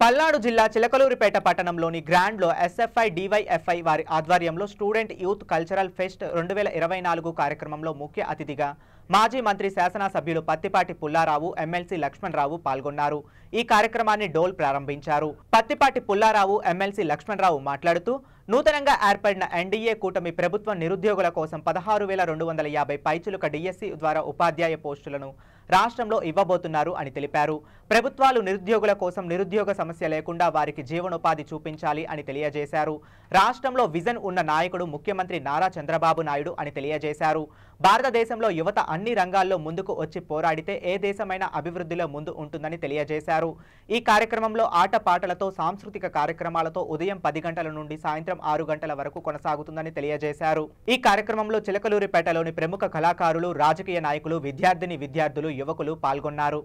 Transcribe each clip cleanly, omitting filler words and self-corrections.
పల్నాడు జిల్లా చిలకలూరిపేట పట్టణంలోని గ్రాండ్లో SFI DYFI వారి ఆధ్వర్యంలో స్టూడెంట్ యూత్ కల్చరల్ ఫెస్ట్ 2024 కార్యక్రమంలో ముఖ్య అతిథిగా మాజీ మంత్రి శాసనసభ్యులు పత్తిపాటి పుల్లారావు ఎమ్మెల్సీ లక్ష్మణరావు పాల్గొన్నారు। ఈ కార్యక్రమాన్ని డోల్ ప్రారంభించారు। పత్తిపాటి పుల్లారావు ఎమ్మెల్సీ లక్ష్మణరావు మాట్లాడుతూ నూతనంగా ఏర్పడిన ఎన్డీఏ కూటమి ప్రభుత్వం నిరుద్యోగుల కోసం 16,250 పైచిలుక డిఎస్సి ద్వారా ఉపాధ్యాయ పోస్టులను రాష్ట్రంలో ఇవ్వబోతున్నారు అని తెలిపారు। ప్రభుత్వాలు నిరుద్యోగుల కోసం నిరుద్యోగ సమస్య లేకుండా వారికి జీవనోపాధి చూపించాలి అని తెలియజేశారు। రాష్ట్రంలో విజన్ ఉన్న నాయకుడు ముఖ్యమంత్రి నారా చంద్రబాబు నాయుడు అని తెలియజేశారు। భారతదేశంలో యువత అన్ని రంగాల్లో ముందుకు వచ్చి పోరాడితే ఏ దేశమైనా అభివృద్ధిలో ముందు ఉంటుందని తెలియజేశారు। ఈ కార్యక్రమంలో ఆటపాటలతో సాంస్కృతిక కార్యక్రమాలతో ఉదయం 10 గంటల నుండి సాయంత్రం 6 గంటల వరకు కొనసాగుతుందని తెలియజేశారు। ఈ కార్యక్రమంలో చిలకలూరిపేటలోని ప్రముఖ కళాకారులు, రాజకీయ నాయకులు, విద్యార్థులు, యువకులు పాల్గొన్నారు।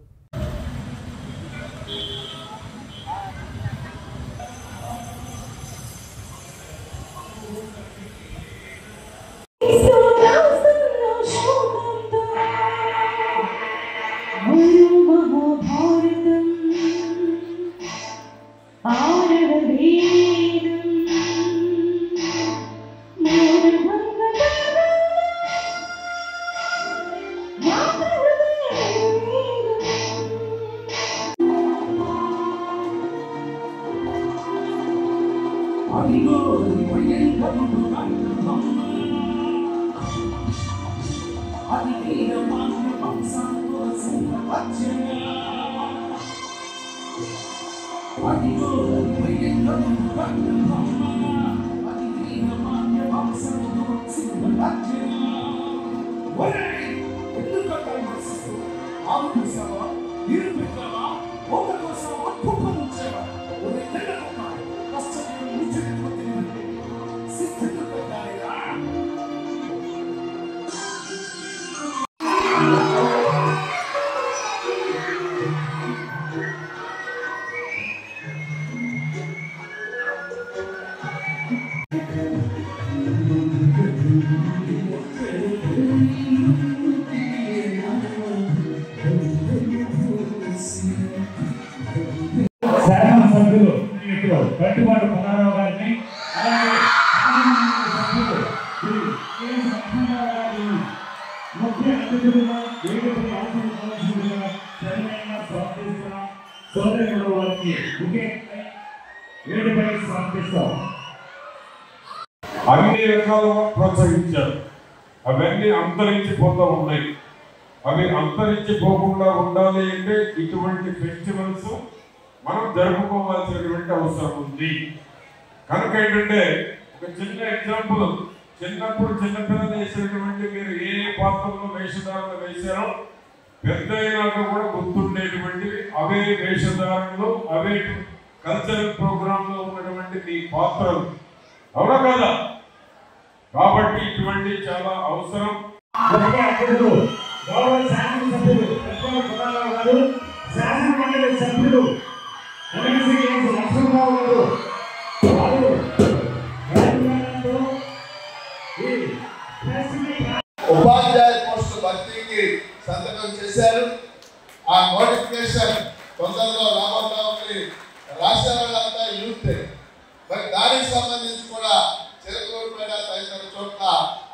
పట్టిపాటి పుల్లారావు గారిని ముఖ్య అతిథులుగా సోదరులు వారికి వేడుకై సమర్పిస్తాం। అన్ని రకాలుగా ప్రోత్సహించారు। అవన్నీ అంతరించిపోతూ ఉన్నాయి। అవి అంతరించిపోకుండా ఉండాలి అంటే ఇటువంటి ఫెస్టివల్స్ మనం జరుపుకోవాల్సినటువంటి అవసరం ఉంది। కనుక ఏంటంటే ఒక చిన్న ఎగ్జాంపుల్, చిన్నప్పుడు చిన్నపిల్లలు వేసినటువంటి మీరు ఏ పాత్రలో వేషధారణలు వేశారో పెద్ద అయినాక కూడా గుర్తుండేటువంటివి అవే వేషధారణలు, అవే కల్చరల్ ప్రోగ్రామ్ లో ఉన్నటువంటి మీ పాత్రలు, అవునా కదా? కాబట్టి ఇటువంటి చాలా అవసరం। ఉపాధ్యాయ పోస్టు భర్తీకి సంతకం చేశారు। ఆ నోటిఫికేషన్ తొందరలో రాబోతా ఉంది। రాష్ట్ర వాళ్ళంతా యూత్, మరి దానికి సంబంధించి కూడా చిలకలూరిపేట తదితర చోట్ల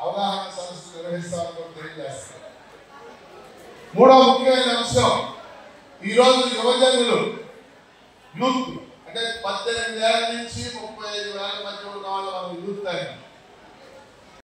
అవగాహన సదస్సు నిర్వహిస్తామని తెలియజేస్తారు। మూడో ముఖ్యమైన అంశం, ఈరోజు యువజనులు యూత్ అంటే 18 ఏళ్ల నుంచి 35 ఏళ్ల మధ్య ఉన్న వాళ్ళు మనం యూత్ అని